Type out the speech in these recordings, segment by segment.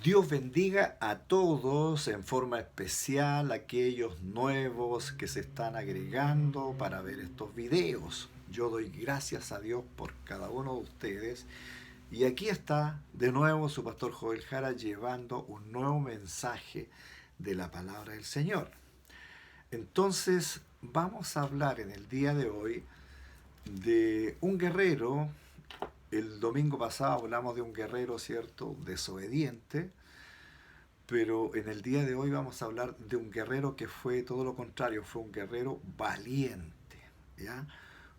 Dios bendiga a todos en forma especial, aquellos nuevos que se están agregando para ver estos videos. Yo doy gracias a Dios por cada uno de ustedes. Y aquí está de nuevo su pastor Joel Jara llevando un nuevo mensaje de la palabra del Señor. Entonces vamos a hablar en el día de hoy de un guerrero. El domingo pasado hablamos de un guerrero, ¿cierto?, desobediente. Pero en el día de hoy vamos a hablar de un guerrero que fue todo lo contrario, fue un guerrero valiente, ¿ya?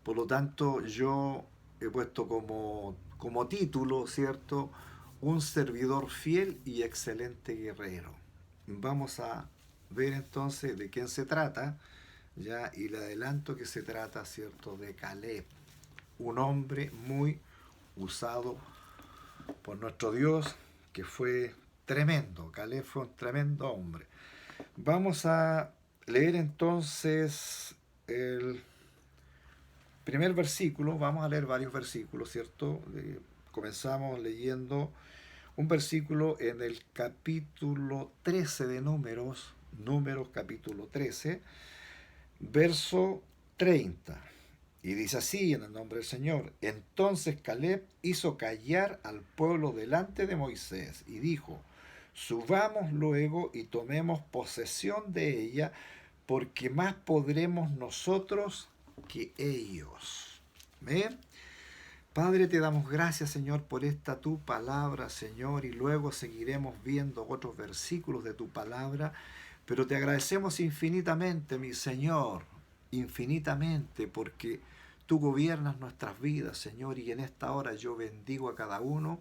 Por lo tanto, yo he puesto como título, ¿cierto? Un servidor fiel y excelente guerrero. Vamos a ver entonces de quién se trata, ¿ya? Y le adelanto que se trata, ¿cierto?, de Caleb, un hombre muy usado por nuestro Dios, que fue tremendo. Caleb fue un tremendo hombre. Vamos a leer entonces el primer versículo. Vamos a leer varios versículos, ¿cierto? Comenzamos leyendo un versículo en el capítulo 13 de Números, Números capítulo 13, verso 30. Y dice así en el nombre del Señor: Entonces Caleb hizo callar al pueblo delante de Moisés y dijo: Subamos luego y tomemos posesión de ella, porque más podremos nosotros que ellos. ¿Ven? Padre, te damos gracias, Señor, por esta tu palabra, Señor, y luego seguiremos viendo otros versículos de tu palabra, pero te agradecemos infinitamente, mi Señor, infinitamente, porque tú gobiernas nuestras vidas, Señor, y en esta hora yo bendigo a cada uno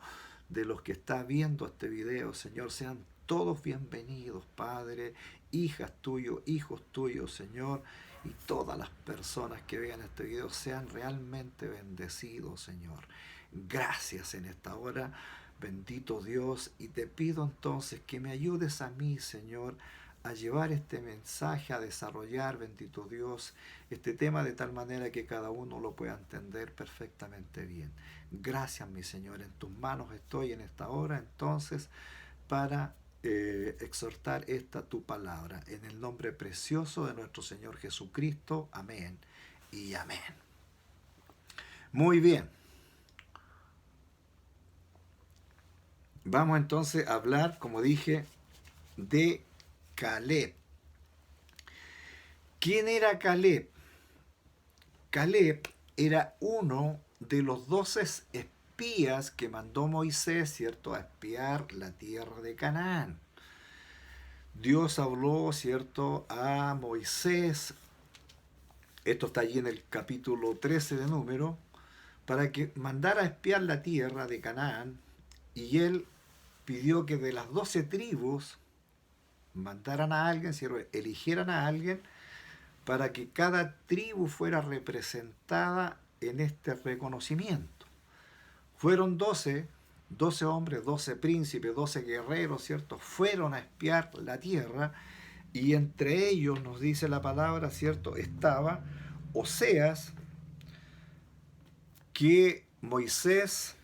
de los que está viendo este video, Señor. Sean todos bienvenidos, Padre, hijas tuyos, hijos tuyos, Señor, y todas las personas que vean este video sean realmente bendecidos, Señor. Gracias en esta hora, bendito Dios, y te pido entonces que me ayudes a mí, Señor, a llevar este mensaje, a desarrollar, bendito Dios, este tema de tal manera que cada uno lo pueda entender perfectamente bien. Gracias, mi Señor, en tus manos estoy en esta hora, entonces, para exhortar esta tu palabra. En el nombre precioso de nuestro Señor Jesucristo. Amén y amén. Muy bien. Vamos entonces a hablar, como dije, de Caleb. ¿Quién era Caleb? Caleb era uno de los 12 espías que mandó Moisés, ¿cierto?, a espiar la tierra de Canaán. Dios habló, ¿cierto?, a Moisés, esto está allí en el capítulo 13 de Números, para que mandara a espiar la tierra de Canaán, y él pidió que de las 12 tribus mandaran a alguien, ¿cierto?, eligieran a alguien para que cada tribu fuera representada en este reconocimiento. Fueron 12 hombres, 12 príncipes, 12 guerreros, ¿cierto? Fueron a espiar la tierra, y entre ellos, nos dice la palabra, ¿cierto?, estaba Oseas, que Moisés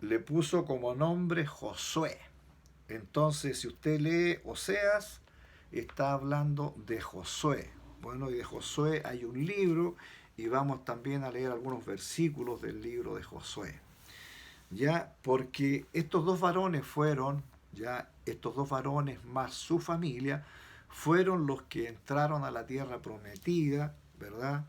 le puso como nombre Josué. Entonces, si usted lee Oseas, está hablando de Josué. Bueno, y de Josué hay un libro, y vamos también a leer algunos versículos del libro de Josué. Ya, porque estos dos varones fueron, ya, estos dos varones más su familia, fueron los que entraron a la tierra prometida, ¿verdad?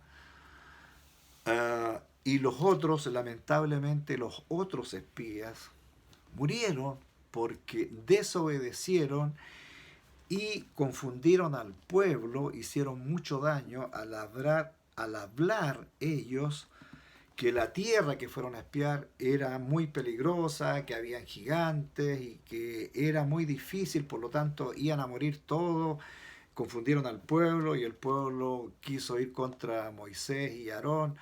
Y los otros, lamentablemente, los otros espías murieron porque desobedecieron y confundieron al pueblo, hicieron mucho daño al hablar ellos que la tierra que fueron a espiar era muy peligrosa, que habían gigantes y que era muy difícil, por lo tanto iban a morir todos. Confundieron al pueblo y el pueblo quiso ir contra Moisés y Aarón.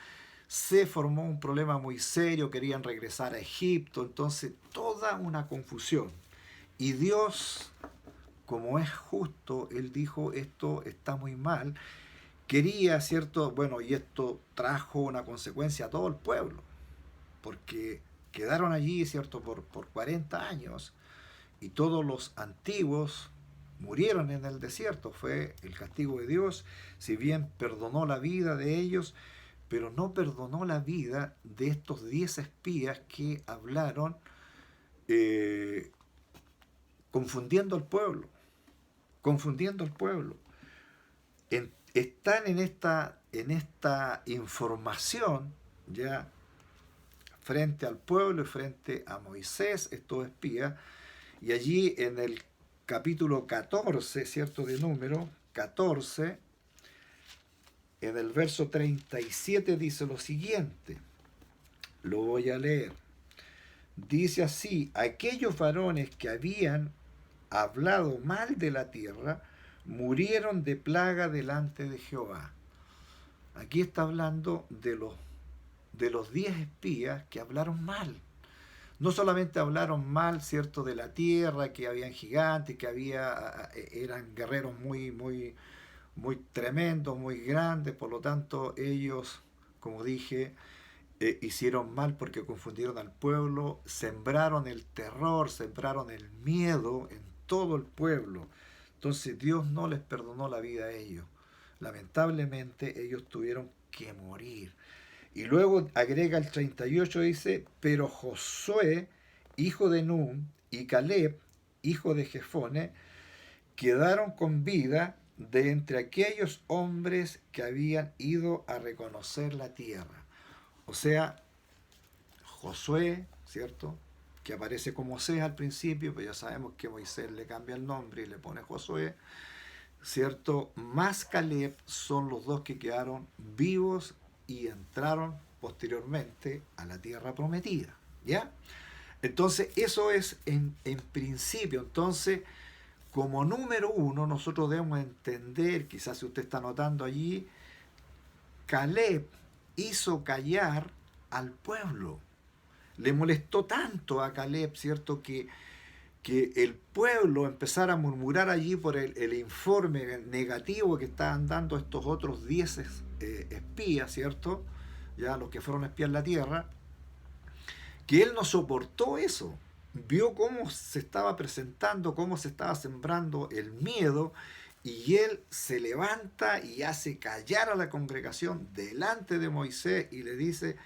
Se formó un problema muy serio, querían regresar a Egipto, entonces toda una confusión. Y Dios, como es justo, él dijo: esto está muy mal. Quería, ¿cierto? Bueno, y esto trajo una consecuencia a todo el pueblo, porque quedaron allí, ¿cierto?, por 40 años, y todos los antiguos murieron en el desierto. Fue el castigo de Dios, si bien perdonó la vida de ellos, pero no perdonó la vida de estos 10 espías que hablaron eh, confundiendo al pueblo, confundiendo al pueblo. Están en esta información ya frente al pueblo y frente a Moisés, estos espías, y allí en el capítulo 14, ¿cierto? De Número 14, en el verso 37 dice lo siguiente, lo voy a leer. Dice así: aquellos varones que habían hablado mal de la tierra murieron de plaga delante de Jehová. Aquí está hablando de los 10 espías que hablaron mal. No solamente hablaron mal, ¿cierto?, de la tierra, que habían gigantes, que eran guerreros muy tremendos, muy grandes, por lo tanto ellos, como dije, hicieron mal porque confundieron al pueblo, sembraron el terror, sembraron el miedo en todo el pueblo. Entonces Dios no les perdonó la vida a ellos. Lamentablemente ellos tuvieron que morir. Y luego agrega el 38, dice, pero Josué, hijo de Nun, y Caleb, hijo de Jefone, quedaron con vida de entre aquellos hombres que habían ido a reconocer la tierra. O sea, Josué, ¿cierto?, que aparece como Moisés al principio, pero ya sabemos que Moisés le cambia el nombre y le pone Josué, ¿cierto? Más Caleb son los dos que quedaron vivos y entraron posteriormente a la tierra prometida, ¿ya? Entonces, eso es en principio. Entonces, como número uno, nosotros debemos entender, quizás si usted está notando allí, Caleb hizo callar al pueblo. Le molestó tanto a Caleb, ¿cierto?, que el pueblo empezara a murmurar allí por el informe negativo que estaban dando estos otros 10 espías, ¿cierto?, ya los que fueron a espiar la tierra, que él no soportó eso. Vio cómo se estaba presentando, cómo se estaba sembrando el miedo, y él se levanta y hace callar a la congregación delante de Moisés y le dice: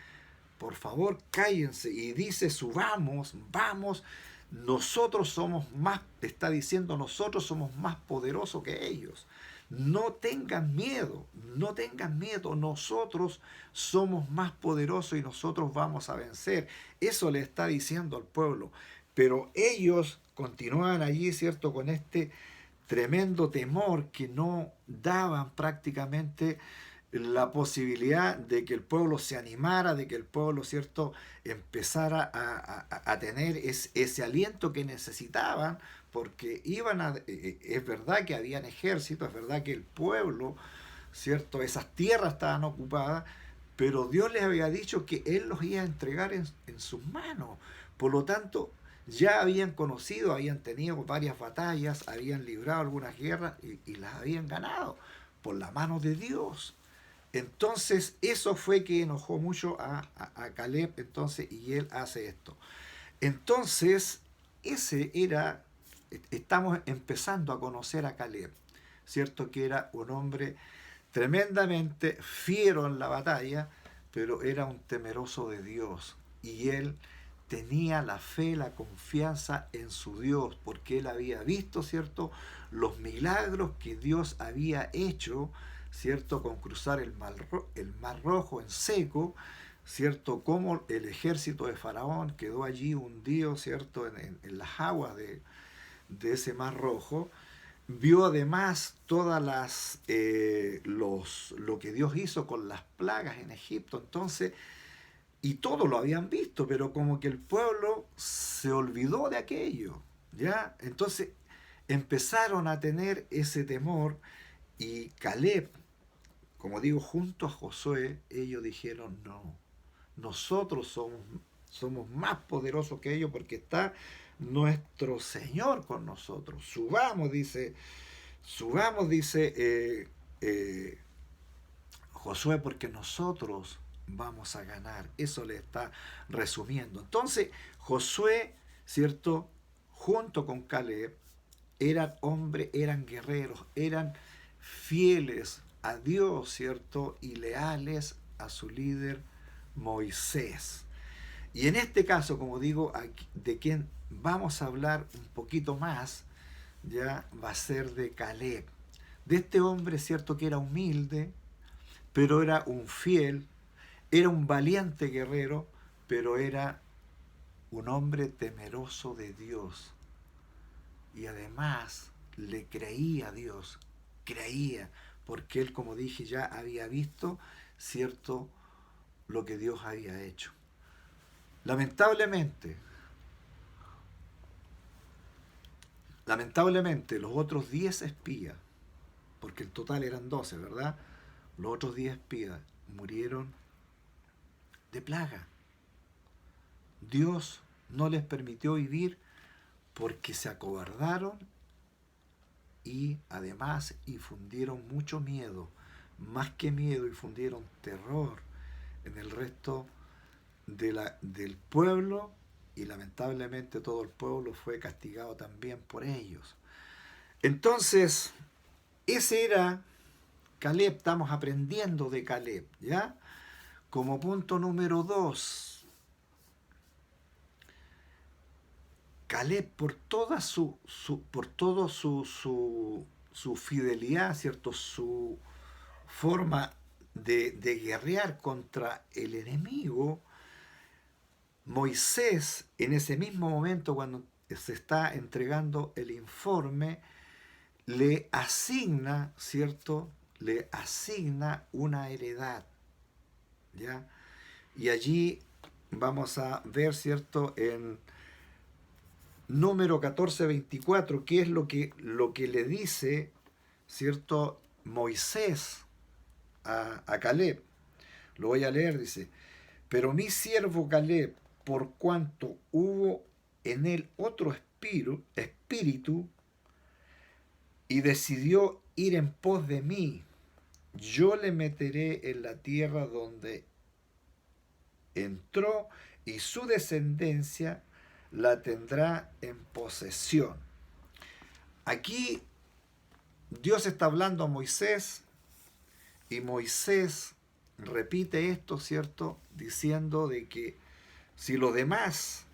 por favor, cállense. Y dice: subamos, vamos, nosotros somos más, está diciendo, nosotros somos más poderosos que ellos. No tengan miedo, no tengan miedo, nosotros somos más poderosos y nosotros vamos a vencer. Eso le está diciendo al pueblo. Pero ellos continúan allí, ¿cierto?, con este tremendo temor que no daban prácticamente la posibilidad de que el pueblo se animara, de que el pueblo, ¿cierto?, empezara a tener ese aliento que necesitaban, porque es verdad que habían ejércitos, es verdad que el pueblo, ¿cierto?, esas tierras estaban ocupadas, pero Dios les había dicho que Él los iba a entregar en sus manos. Por lo tanto, ya habían conocido, habían tenido varias batallas, habían librado algunas guerras y las habían ganado por la mano de Dios. Entonces, eso fue que enojó mucho a Caleb, entonces, y él hace esto. Entonces, estamos empezando a conocer a Caleb, ¿cierto?, que era un hombre tremendamente fiero en la batalla, pero era un temeroso de Dios. Y él tenía la fe, la confianza en su Dios, porque él había visto, ¿cierto?, los milagros que Dios había hecho, ¿cierto?, con cruzar el mar Rojo en seco, ¿cierto?, como el ejército de Faraón quedó allí hundido, ¿cierto?, en las aguas de ese mar Rojo. Vio además lo que Dios hizo con las plagas en Egipto. Entonces, y todos lo habían visto, pero como que el pueblo se olvidó de aquello, ¿ya? Entonces empezaron a tener ese temor, y Caleb, como digo, junto a Josué, ellos dijeron: no, nosotros somos más poderosos que ellos, porque está nuestro Señor con nosotros. Subamos, dice Josué, porque nosotros vamos a ganar. Eso le está resumiendo. Entonces, Josué, ¿cierto?, junto con Caleb, eran hombres, eran guerreros, eran fieles a Dios, ¿cierto? Y leales a su líder Moisés. Y en este caso, como digo, de quien vamos a hablar un poquito más, ya va a ser de Caleb. De este hombre, cierto que era humilde, pero era un fiel, era un valiente guerrero, pero era un hombre temeroso de Dios. Y además le creía a Dios, creía, porque él, como dije, ya había visto, cierto, lo que Dios había hecho. Lamentablemente, los otros 10 espías, porque el total eran 12, ¿verdad? Los otros 10 espías murieron de plaga. Dios no les permitió vivir porque se acobardaron y además infundieron mucho miedo. Más que miedo, infundieron terror en el resto del pueblo, y lamentablemente todo el pueblo fue castigado también por ellos. Entonces, ese era Caleb. Estamos aprendiendo de Caleb, ¿ya? Como punto número 2, Caleb, por toda su fidelidad, ¿cierto? Su forma de guerrear contra el enemigo, Moisés, en ese mismo momento, cuando se está entregando el informe, le asigna, ¿cierto? Le asigna una heredad, ¿ya? Y allí vamos a ver, ¿cierto? En número 14:24, qué es lo que le dice, ¿cierto? Moisés a Caleb. Lo voy a leer, dice: pero mi siervo Caleb, por cuanto hubo en él otro espíritu, y decidió ir en pos de mí, yo le meteré en la tierra donde entró, y su descendencia la tendrá en posesión. Aquí Dios está hablando a Moisés, y Moisés repite esto, ¿cierto? Diciendo de que si los demás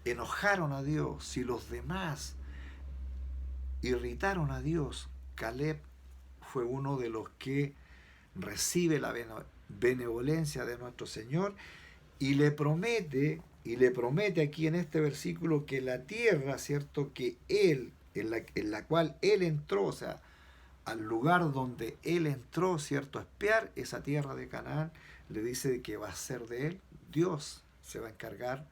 enojaron a Dios, si los demás irritaron a Dios, Caleb fue uno de los que recibe la benevolencia de nuestro Señor, y le promete aquí en este versículo que la tierra, ¿cierto?, que él, en la cual él entró, o sea, al lugar donde él entró, ¿cierto?, a espiar, esa tierra de Canaán, le dice que va a ser de él. Dios se va a encargar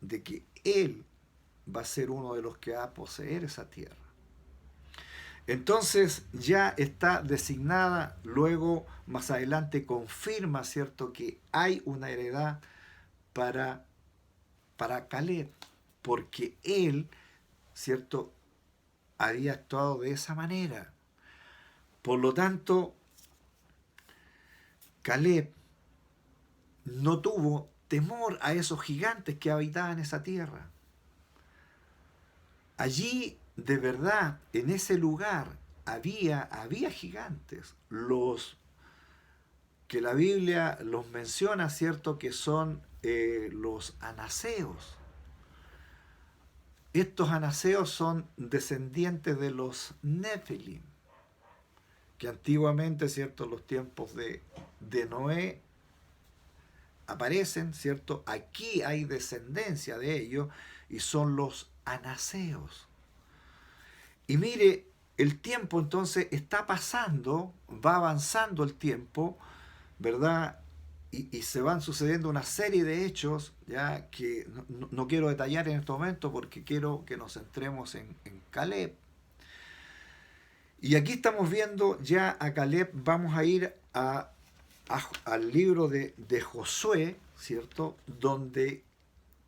de que él va a ser uno de los que va a poseer esa tierra. Entonces ya está designada, luego más adelante confirma, ¿cierto?, que hay una heredad para Caleb, porque él, ¿cierto?, había actuado de esa manera. Por lo tanto, Caleb no tuvo temor a esos gigantes que habitaban esa tierra. Allí, de verdad, en ese lugar había gigantes, los que la Biblia los menciona, ¿cierto?, que son los anaseos. Estos anaseos son descendientes de los Nefilim, que antiguamente, ¿cierto?, en los tiempos de Noé aparecen, ¿cierto? Aquí hay descendencia de ellos, y son los anaseos. Y mire, el tiempo entonces está pasando, va avanzando el tiempo, ¿verdad? Y se van sucediendo una serie de hechos, ya que no quiero detallar en este momento porque quiero que nos centremos en Caleb. Y aquí estamos viendo ya a Caleb. Vamos a ir al libro de Josué, ¿cierto?, donde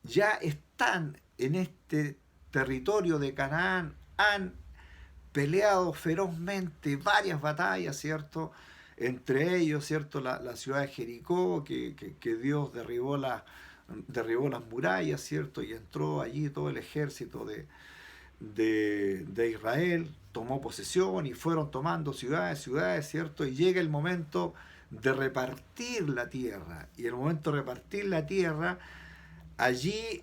ya están en este territorio de Canaán, han peleado ferozmente varias batallas, ¿cierto?, entre ellos, ¿cierto?, la ciudad de Jericó, que Dios derribó derribó las murallas, ¿cierto? Y entró allí todo el ejército de Israel, tomó posesión y fueron tomando ciudades, ¿cierto? Y llega el momento de repartir la tierra. Y el momento de repartir la tierra, allí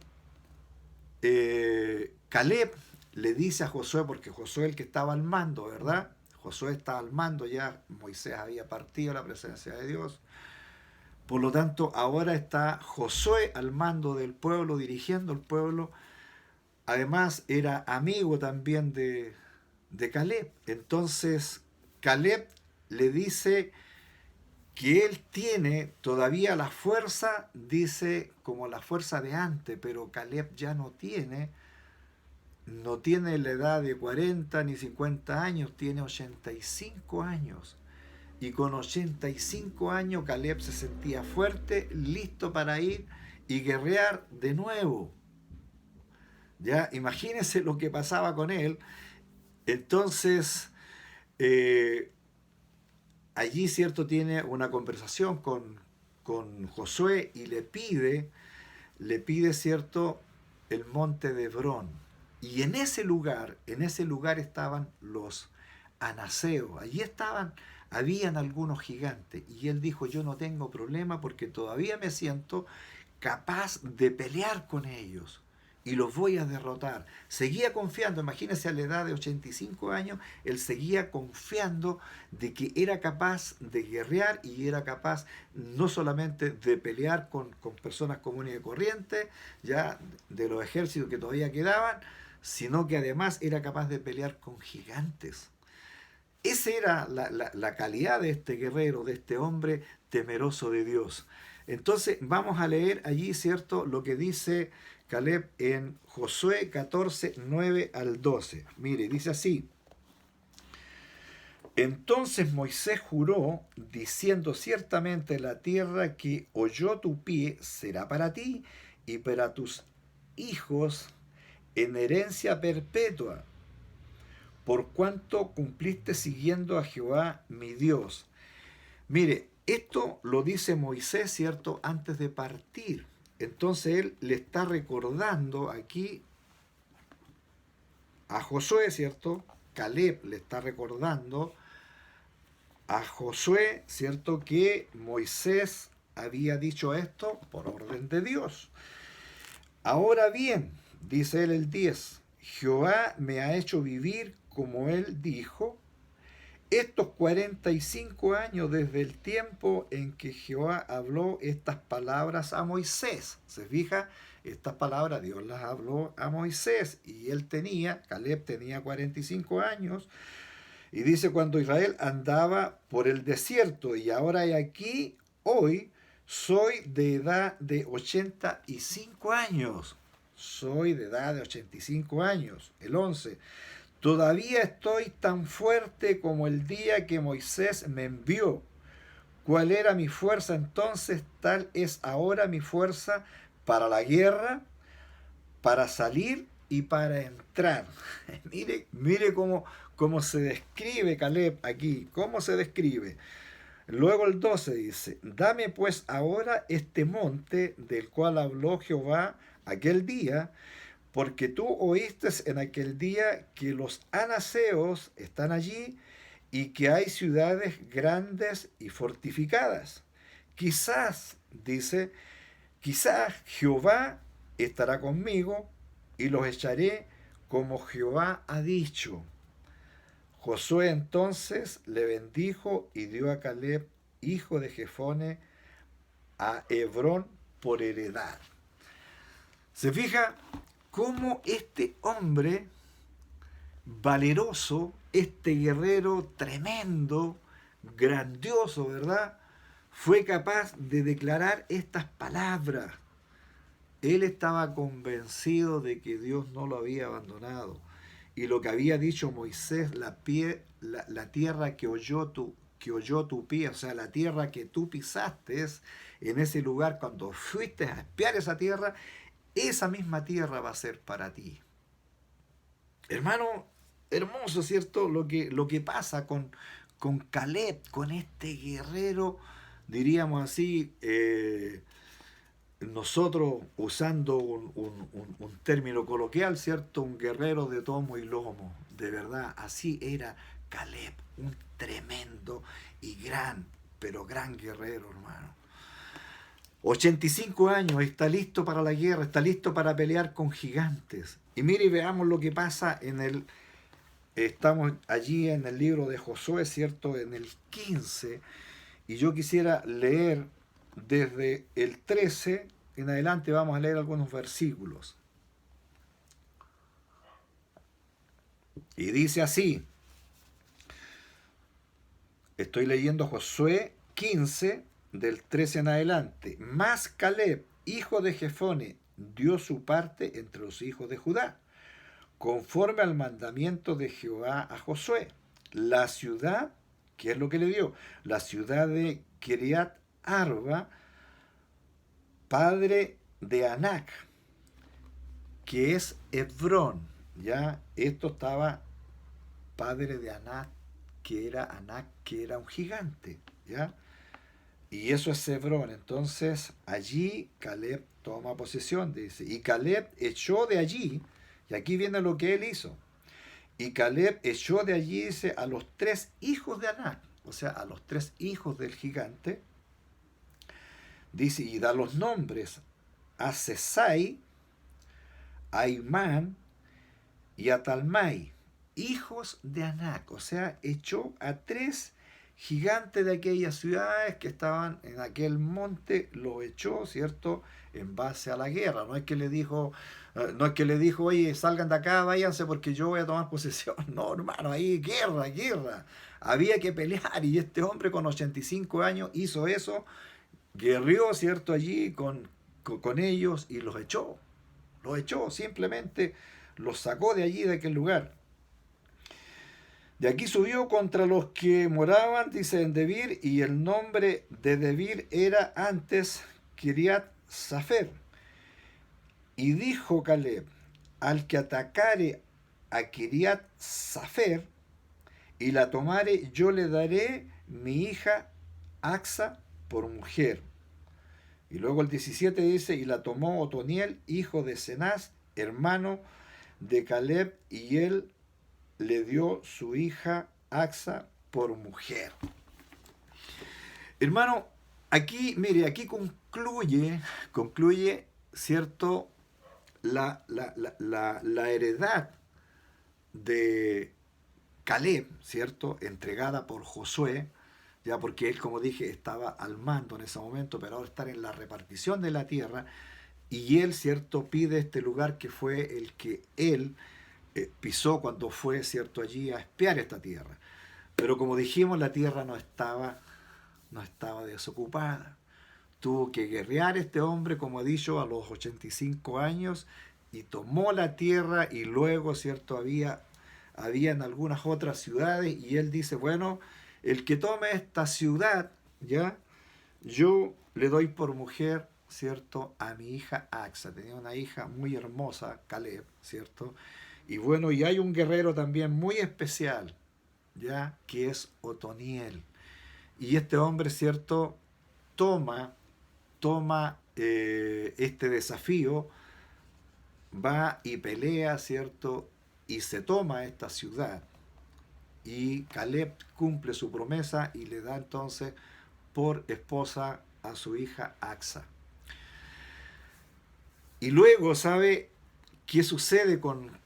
Caleb le dice a Josué, porque Josué es el que estaba al mando, ¿verdad? Josué estaba al mando, ya Moisés había partido a la presencia de Dios. Por lo tanto, ahora está Josué al mando del pueblo, dirigiendo el pueblo. Además, era amigo también de Caleb. Entonces, Caleb le dice que él tiene todavía la fuerza, dice, como la fuerza de antes, pero Caleb ya no tiene la edad de 40 ni 50 años, tiene 85 años. Y con 85 años Caleb se sentía fuerte, listo para ir y guerrear de nuevo. Ya, imagínense lo que pasaba con él. Entonces, eh, allí, ¿cierto?, tiene una conversación con Josué y le pide, ¿cierto?, el monte de Hebrón. Y en ese lugar estaban los anaseos. Allí habían algunos gigantes. Y él dijo, yo no tengo problema porque todavía me siento capaz de pelear con ellos. Y los voy a derrotar. Seguía confiando, imagínense a la edad de 85 años, él seguía confiando de que era capaz de guerrear y era capaz no solamente de pelear con personas comunes y corrientes, ya de los ejércitos que todavía quedaban, sino que además era capaz de pelear con gigantes. Esa era la calidad de este guerrero, de este hombre temeroso de Dios. Entonces vamos a leer allí, ¿cierto?, lo que dice Caleb en Josué 14, 9 al 12. Mire, dice así. Entonces Moisés juró, diciendo, ciertamente la tierra que oyó tu pie será para ti y para tus hijos en herencia perpetua, por cuanto cumpliste siguiendo a Jehová mi Dios. Mire, esto lo dice Moisés, ¿cierto?, antes de partir. Entonces él le está recordando aquí a Josué, ¿cierto? Caleb le está recordando a Josué, ¿cierto?, que Moisés había dicho esto por orden de Dios. Ahora bien, dice él el 10, Jehová me ha hecho vivir como él dijo, estos 45 años desde el tiempo en que Jehová habló estas palabras a Moisés. ¿Se fija? Estas palabras Dios las habló a Moisés y Caleb tenía 45 años. Y dice, cuando Israel andaba por el desierto y ahora he aquí, hoy soy de edad de 85 años. Soy de edad de 85 años. El 11. Todavía estoy tan fuerte como el día que Moisés me envió. ¿Cuál era mi fuerza entonces? Tal es ahora mi fuerza para la guerra, para salir y para entrar. Mire cómo se describe Caleb aquí, cómo se describe. Luego el 12 dice, dame pues ahora este monte del cual habló Jehová aquel día, porque tú oíste en aquel día que los anaseos están allí y que hay ciudades grandes y fortificadas. Quizás, dice, quizás Jehová estará conmigo y los echaré como Jehová ha dicho. Josué entonces le bendijo y dio a Caleb, hijo de Jefone, a Hebrón por heredad. ¿Se fija cómo este hombre valeroso, este guerrero tremendo, grandioso, ¿verdad?, fue capaz de declarar estas palabras? Él estaba convencido de que Dios no lo había abandonado. Y lo que había dicho Moisés, la tierra que oyó tu pie, o sea, la tierra que tú pisaste en ese lugar, cuando fuiste a espiar esa tierra, esa misma tierra va a ser para ti. Hermano, hermoso, ¿cierto? Lo que pasa con Caleb, con este guerrero, diríamos así, nosotros usando un término coloquial, ¿cierto? Un guerrero de tomo y lomo. De verdad, así era Caleb, un tremendo y gran, pero gran guerrero, hermano. 85 años, está listo para la guerra, está listo para pelear con gigantes. Y mire y veamos lo que pasa en el... Estamos allí en el libro de Josué, ¿cierto? En el 15. Y yo quisiera leer desde el 13 en adelante, vamos a leer algunos versículos. Y dice así, estoy leyendo Josué 15, del 13 en adelante. Mas Caleb, hijo de Jefone, dio su parte entre los hijos de Judá, conforme al mandamiento de Jehová a Josué. La ciudad, ¿qué es lo que le dio? La ciudad de Kiriat Arba, padre de Anac, que es Hebrón. Ya, esto estaba padre de Anac, que era un gigante, ¿ya? Y eso es Hebrón. Entonces, allí Caleb toma posesión, dice. Y Caleb echó de allí, y aquí viene lo que él hizo. Y Caleb echó de allí, dice, a los 3 hijos de Anac, o sea, a los 3 hijos del gigante, dice, y da los nombres a Sesai, a Imán y a Talmai, hijos de Anac. O sea, echó a 3 gigantes de aquellas ciudades que estaban en aquel monte, lo echó, ¿cierto?, en base a la guerra. No es que le dijo, oye, salgan de acá, váyanse porque yo voy a tomar posesión. No, hermano, ahí guerra, guerra. Había que pelear y este hombre con 85 años hizo eso, guerrió, ¿cierto?, allí con ellos y los echó. Los echó, simplemente los sacó de allí, de aquel lugar. De aquí subió contra los que moraban, dice, en Debir, y el nombre de Debir era antes Kiriat Safer. Y dijo Caleb, al que atacare a Kiriat Safer y la tomare, yo le daré mi hija Axa por mujer. Y luego el 17 dice, y la tomó Otoniel, hijo de Cenaz, hermano de Caleb, y él le dio su hija Axa por mujer. Hermano, aquí, mire, aquí concluye, ¿cierto?, la heredad de Caleb, ¿cierto?, entregada por Josué, ya porque él, como dije, estaba al mando en ese momento, pero ahora está en la repartición de la tierra, y él, ¿cierto?, pide este lugar que fue el que él pisó cuando fue, ¿cierto?, allí a espiar esta tierra. Pero como dijimos, la tierra no estaba desocupada. Tuvo que guerrear este hombre, como he dicho, a los 85 años, y tomó la tierra, y luego, ¿cierto?, habían algunas otras ciudades, y él dice, bueno, el que tome esta ciudad, ¿ya?, yo le doy por mujer, ¿cierto?, a mi hija Axa. Tenía una hija muy hermosa, Caleb, ¿cierto? Y bueno, y hay un guerrero también muy especial, ¿ya?, que es Otoniel. Y este hombre, ¿cierto?, toma este desafío, va y pelea, ¿cierto?, y se toma esta ciudad. Y Caleb cumple su promesa y le da entonces por esposa a su hija Axa. Y luego, ¿sabe qué sucede con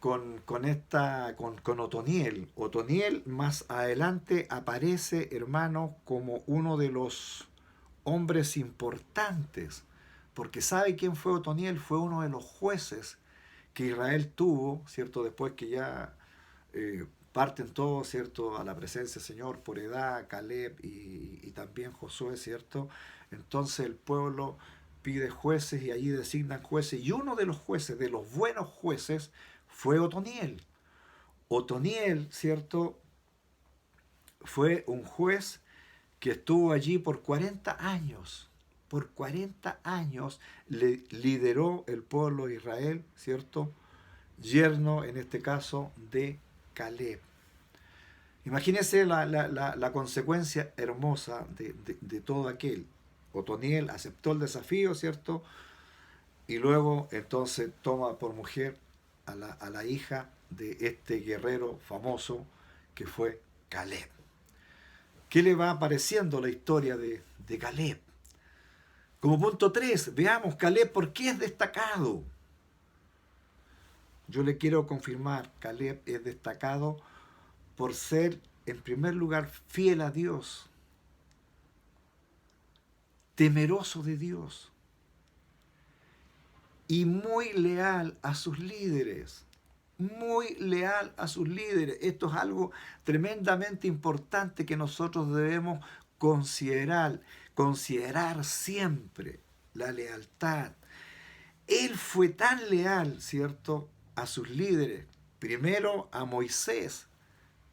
Otoniel? Otoniel más adelante aparece, hermano, como uno de los hombres importantes, porque ¿sabe quién fue Otoniel? Fue uno de los jueces que Israel tuvo, ¿cierto?, después que ya parten todos, ¿cierto?, a la presencia del Señor por edad, Caleb y también Josué, ¿cierto? Entonces el pueblo pide jueces y allí designan jueces, y uno de los jueces, de los buenos jueces, fue Otoniel. Otoniel, ¿cierto?, fue un juez que estuvo allí por 40 años. Por 40 años lideró el pueblo de Israel, ¿cierto?, yerno, en este caso, de Caleb. Imagínense la consecuencia hermosa de todo aquel. Otoniel aceptó el desafío, ¿cierto?, y luego entonces toma por mujer a la hija de este guerrero famoso que fue Caleb. ¿Qué le va apareciendo la historia de Caleb? Como punto 3, veamos Caleb por qué es destacado. Yo le quiero confirmar, Caleb es destacado por ser, en primer lugar, fiel a Dios, temeroso de Dios y muy leal a sus líderes. Muy leal a sus líderes. Esto es algo tremendamente importante que nosotros debemos considerar siempre, la lealtad. Él fue tan leal, ¿cierto?, a sus líderes. Primero a Moisés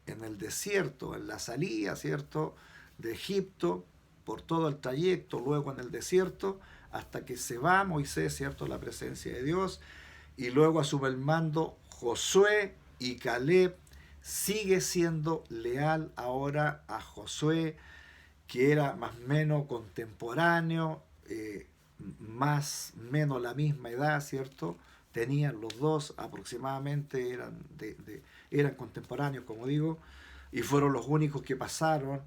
en el desierto, en la salida, ¿cierto?, de Egipto, por todo el trayecto, luego en el desierto, hasta que se va Moisés, ¿cierto?, a la presencia de Dios, y luego asume el mando Josué, y Caleb sigue siendo leal ahora a Josué, que era más o menos contemporáneo, más o menos la misma edad, ¿cierto? Tenían los dos aproximadamente, eran contemporáneos, como digo, y fueron los únicos que pasaron,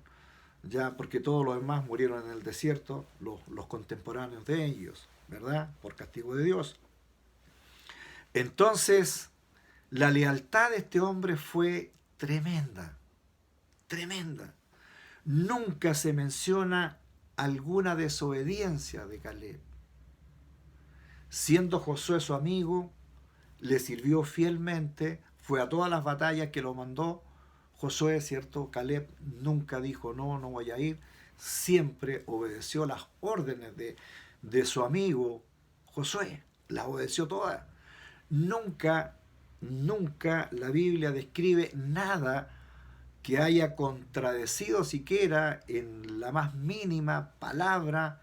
ya porque todos los demás murieron en el desierto, los contemporáneos de ellos, ¿verdad? Por castigo de Dios. Entonces, la lealtad de este hombre fue tremenda, tremenda. Nunca se menciona alguna desobediencia de Caleb. Siendo Josué su amigo, le sirvió fielmente, fue a todas las batallas que lo mandó Josué, ¿cierto? Caleb nunca dijo, no, no voy a ir, siempre obedeció las órdenes de su amigo Josué, las obedeció todas. Nunca, nunca la Biblia describe nada que haya contradecido siquiera en la más mínima palabra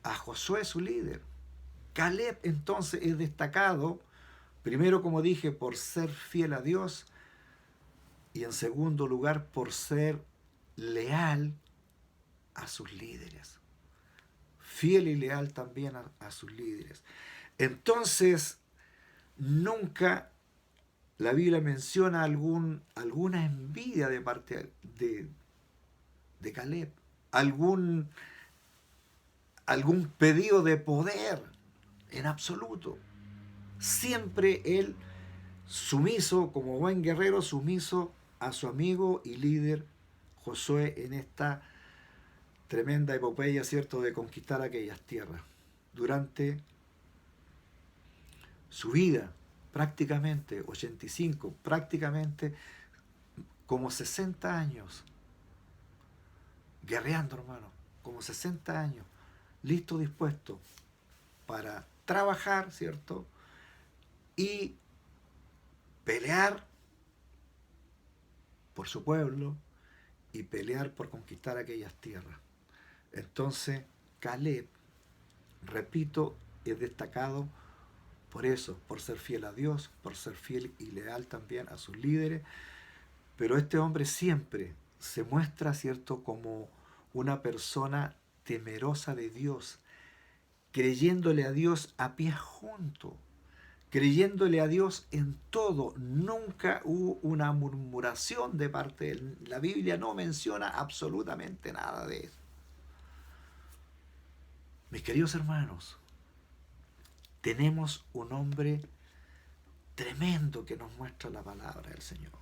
a Josué, su líder. Caleb entonces es destacado, primero como dije, por ser fiel a Dios y en segundo lugar por ser leal a sus líderes. Fiel y leal también a sus líderes. Entonces, nunca la Biblia menciona alguna envidia de parte de Caleb, algún pedido de poder, en absoluto. Siempre él sumiso, como buen guerrero, sumiso a su amigo y líder Josué en esta tremenda epopeya, ¿cierto?, de conquistar aquellas tierras. Durante su vida, prácticamente 85, prácticamente como 60 años, guerreando, hermano, como 60 años, listo, dispuesto para trabajar, ¿cierto?, y pelear por su pueblo y pelear por conquistar aquellas tierras. Entonces, Caleb, repito, es destacado por eso, por ser fiel a Dios, por ser fiel y leal también a sus líderes, pero este hombre siempre se muestra, ¿cierto?, como una persona temerosa de Dios, creyéndole a Dios a pie junto, creyéndole a Dios en todo. Nunca hubo una murmuración de parte de él. La Biblia no menciona absolutamente nada de eso. Mis queridos hermanos, tenemos un hombre tremendo que nos muestra la palabra del Señor.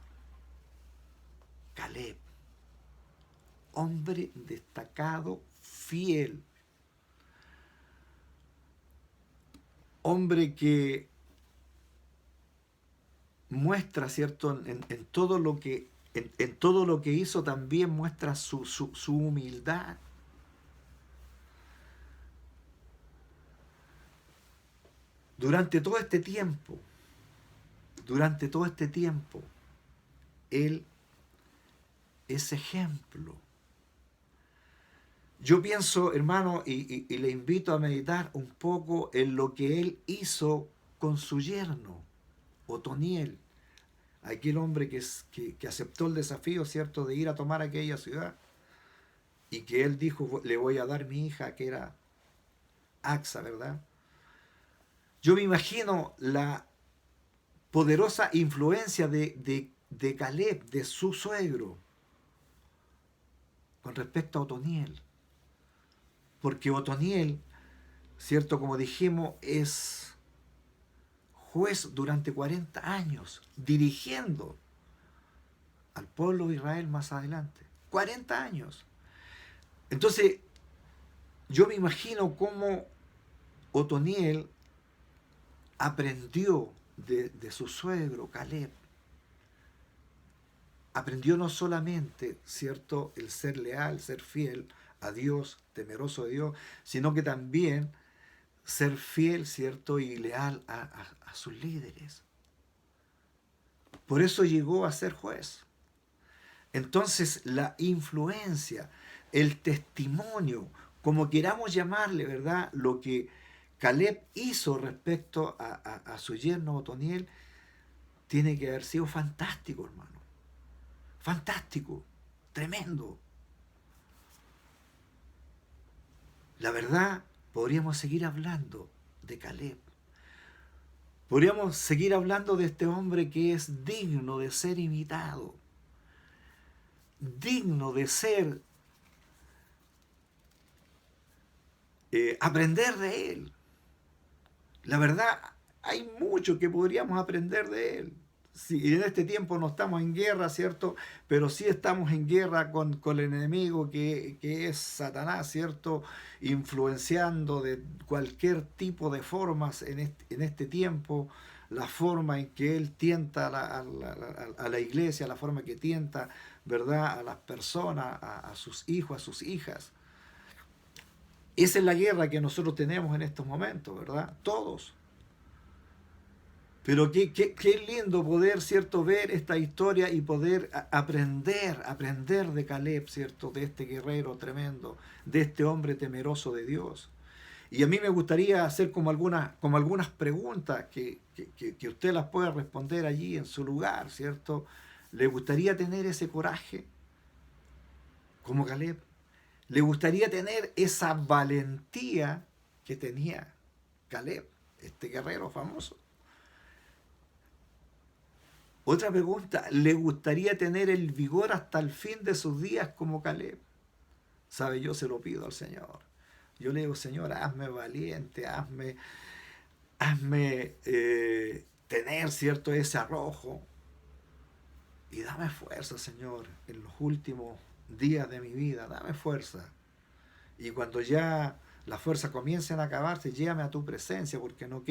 Caleb, hombre destacado, fiel, hombre que muestra, ¿cierto?, en todo lo que en todo lo que hizo también muestra su humildad. Durante todo este tiempo, él es ejemplo. Yo pienso, hermano, y le invito a meditar un poco en lo que él hizo con su yerno, Otoniel, aquel hombre que aceptó el desafío, ¿cierto?, de ir a tomar aquella ciudad, y que él dijo, le voy a dar mi hija, que era Axa, ¿verdad? Yo me imagino la poderosa influencia de Caleb, de su suegro, con respecto a Otoniel. Porque Otoniel, ¿cierto? Como dijimos, es juez durante 40 años, dirigiendo al pueblo de Israel más adelante. 40 años. Entonces, yo me imagino cómo Otoniel aprendió de su suegro, Caleb. Aprendió no solamente, ¿cierto?, el ser leal, ser fiel a Dios, temeroso de Dios, sino que también ser fiel, ¿cierto?, y leal a sus líderes. Por eso llegó a ser juez. Entonces, la influencia, el testimonio, como queramos llamarle, ¿verdad?, lo que Caleb hizo respecto a su yerno Otoniel, tiene que haber sido fantástico, hermano. Fantástico, tremendo. La verdad, podríamos seguir hablando de Caleb. Podríamos seguir hablando de este hombre que es digno de ser imitado, digno de ser, aprender de él. La verdad, hay mucho que podríamos aprender de él. Si en este tiempo no estamos en guerra, ¿cierto? Pero sí estamos en guerra con el enemigo que es Satanás, ¿cierto? Influenciando de cualquier tipo de formas en este tiempo, la forma en que él tienta a la iglesia, la forma que tienta, ¿verdad?, a las personas, a sus hijos, a sus hijas. Esa es la guerra que nosotros tenemos en estos momentos, ¿verdad? Todos. Pero qué lindo poder, ¿cierto?, ver esta historia y poder aprender de Caleb, ¿cierto?, de este guerrero tremendo, de este hombre temeroso de Dios. Y a mí me gustaría hacer como algunas preguntas que usted las pueda responder allí en su lugar, ¿cierto? ¿Le gustaría tener ese coraje como Caleb? ¿Le gustaría tener esa valentía que tenía Caleb, este guerrero famoso? Otra pregunta, ¿le gustaría tener el vigor hasta el fin de sus días como Caleb? ¿Sabe? Yo se lo pido al Señor. Yo le digo, Señor, hazme valiente, hazme tener, ¿cierto?, ese arrojo. Y dame fuerza, Señor, en los últimos días de mi vida, dame fuerza. Y cuando ya las fuerzas comiencen a acabarse, llévame a tu presencia, porque no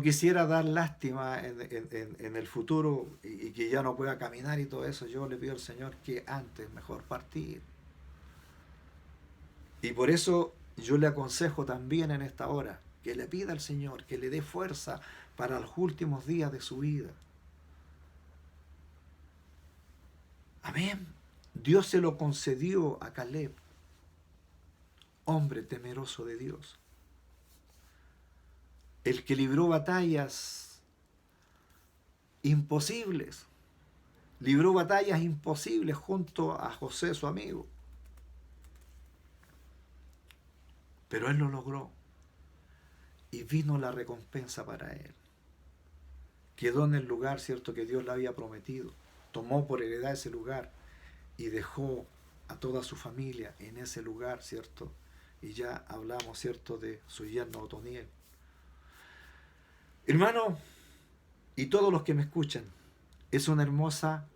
quisiera dar lástima en el futuro y que ya no pueda caminar y todo eso. Yo le pido al Señor que antes mejor partir. Y por eso yo le aconsejo también en esta hora que le pida al Señor que le dé fuerza para los últimos días de su vida. Amén. Dios se lo concedió a Caleb, hombre temeroso de Dios, el que libró batallas imposibles, junto a José, su amigo. Pero él lo logró y vino la recompensa para él. Quedó en el lugar, ¿cierto?, que Dios le había prometido. Tomó por heredad ese lugar y dejó a toda su familia en ese lugar, ¿cierto? Y ya hablamos, ¿cierto?, de su yerno Otoniel. Hermano, y todos los que me escuchan, es una hermosa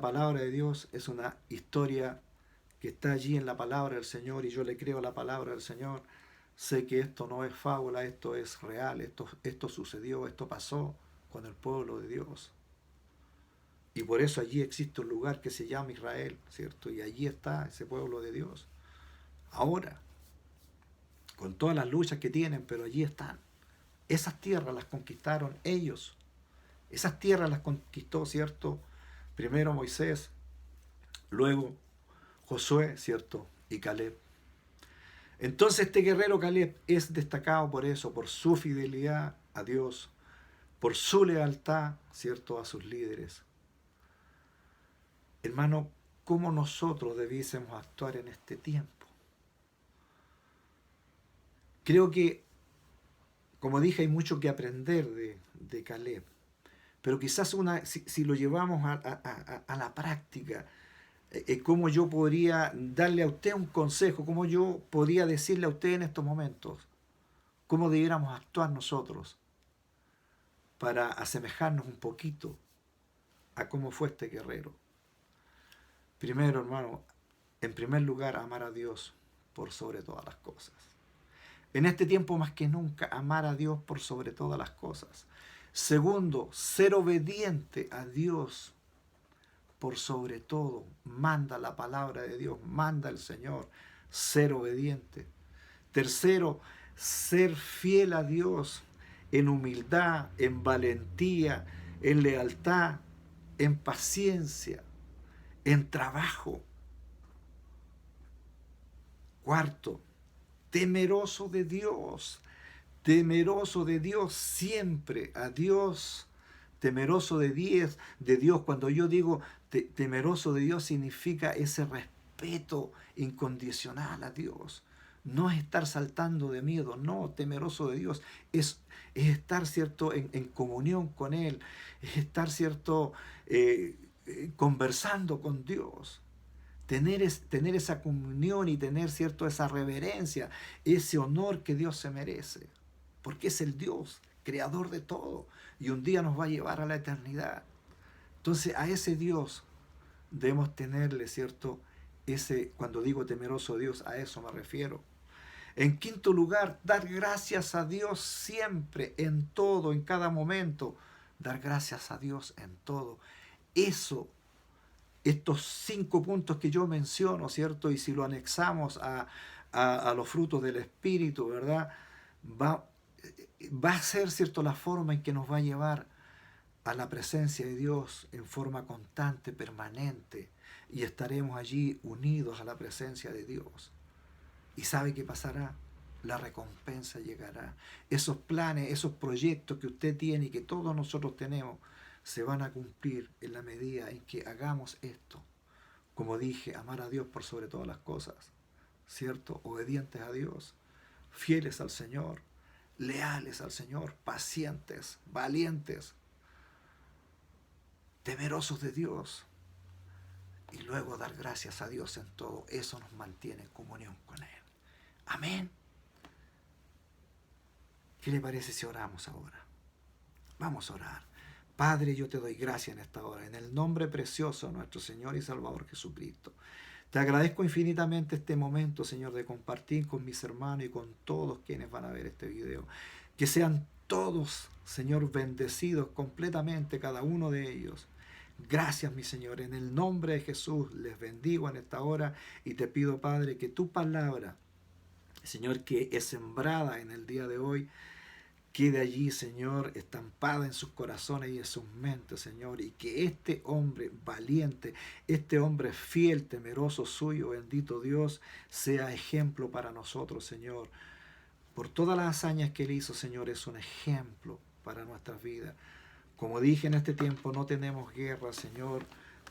palabra de Dios, es una historia que está allí en la palabra del Señor y yo le creo a la palabra del Señor. Sé que esto no es fábula, esto es real, esto sucedió, esto pasó con el pueblo de Dios. Y por eso allí existe un lugar que se llama Israel, ¿cierto? Y allí está ese pueblo de Dios. Ahora, con todas las luchas que tienen, pero allí están. Esas tierras las conquistaron ellos. Esas tierras las conquistó, ¿cierto? Primero Moisés, luego Josué, ¿cierto? Y Caleb. Entonces este guerrero Caleb es destacado por eso, por su fidelidad a Dios, por su lealtad, ¿cierto?, a sus líderes. Hermano, ¿cómo nosotros debiésemos actuar en este tiempo? Creo que, como dije, hay mucho que aprender de Caleb. Pero quizás si lo llevamos a la práctica, cómo yo podría darle a usted un consejo, cómo yo podría decirle a usted en estos momentos, cómo debiéramos actuar nosotros para asemejarnos un poquito a cómo fue este guerrero. Primero, hermano, en primer lugar, amar a Dios por sobre todas las cosas. En este tiempo más que nunca, amar a Dios por sobre todas las cosas. Segundo, ser obediente a Dios por sobre todo. Manda la palabra de Dios, manda el Señor, ser obediente. Tercero, ser fiel a Dios en humildad, en valentía, en lealtad, en paciencia, en trabajo. Cuarto, temeroso de Dios siempre, a Dios, temeroso de Dios. Cuando yo digo temeroso de Dios significa ese respeto incondicional a Dios. No es estar saltando de miedo, no, temeroso de Dios es estar, ¿cierto?, en comunión con Él, es estar, ¿cierto?, conversando con Dios. Tener esa comunión y tener, ¿cierto?, esa reverencia, ese honor que Dios se merece. Porque es el Dios, creador de todo. Y un día nos va a llevar a la eternidad. Entonces a ese Dios debemos tenerle, ¿cierto? Cuando digo temeroso Dios, a eso me refiero. En quinto lugar, dar gracias a Dios siempre, en todo, en cada momento. Dar gracias a Dios en todo. Estos 5 puntos que yo menciono, ¿cierto? Y si lo anexamos a los frutos del Espíritu, ¿verdad? Va a ser, ¿cierto?, la forma en que nos va a llevar a la presencia de Dios en forma constante, permanente, y estaremos allí unidos a la presencia de Dios. ¿Y sabe qué pasará? La recompensa llegará. Esos planes, esos proyectos que usted tiene y que todos nosotros tenemos, se van a cumplir en la medida en que hagamos esto. Como dije, amar a Dios por sobre todas las cosas, ¿cierto? Obedientes a Dios, fieles al Señor, leales al Señor, pacientes, valientes, temerosos de Dios, y luego dar gracias a Dios en todo. Eso nos mantiene en comunión con Él. Amén. ¿Qué le parece si oramos ahora? Vamos a orar. Padre, yo te doy gracias en esta hora, en el nombre precioso de nuestro Señor y Salvador Jesucristo. Te agradezco infinitamente este momento, Señor, de compartir con mis hermanos y con todos quienes van a ver este video. Que sean todos, Señor, bendecidos completamente, cada uno de ellos. Gracias, mi Señor. En el nombre de Jesús les bendigo en esta hora y te pido, Padre, que tu palabra, Señor, que es sembrada en el día de hoy, quede allí, Señor, estampada en sus corazones y en sus mentes, Señor, y que este hombre valiente, este hombre fiel, temeroso suyo, bendito Dios, sea ejemplo para nosotros, Señor. Por todas las hazañas que Él hizo, Señor, es un ejemplo para nuestras vidas. Como dije, en este tiempo no tenemos guerra, Señor,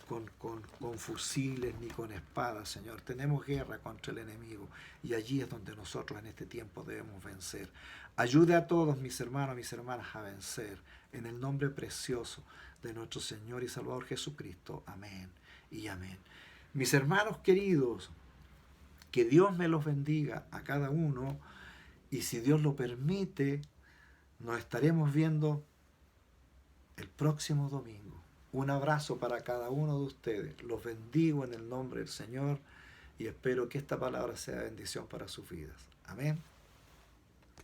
con fusiles ni con espadas, Señor. Tenemos guerra contra el enemigo y allí es donde nosotros en este tiempo debemos vencer. Ayude a todos mis hermanos, mis hermanas a vencer en el nombre precioso de nuestro Señor y Salvador Jesucristo. Amén y amén. Mis hermanos queridos, que Dios me los bendiga a cada uno y si Dios lo permite, nos estaremos viendo el próximo domingo. Un abrazo para cada uno de ustedes. Los bendigo en el nombre del Señor y espero que esta palabra sea bendición para sus vidas. Amén.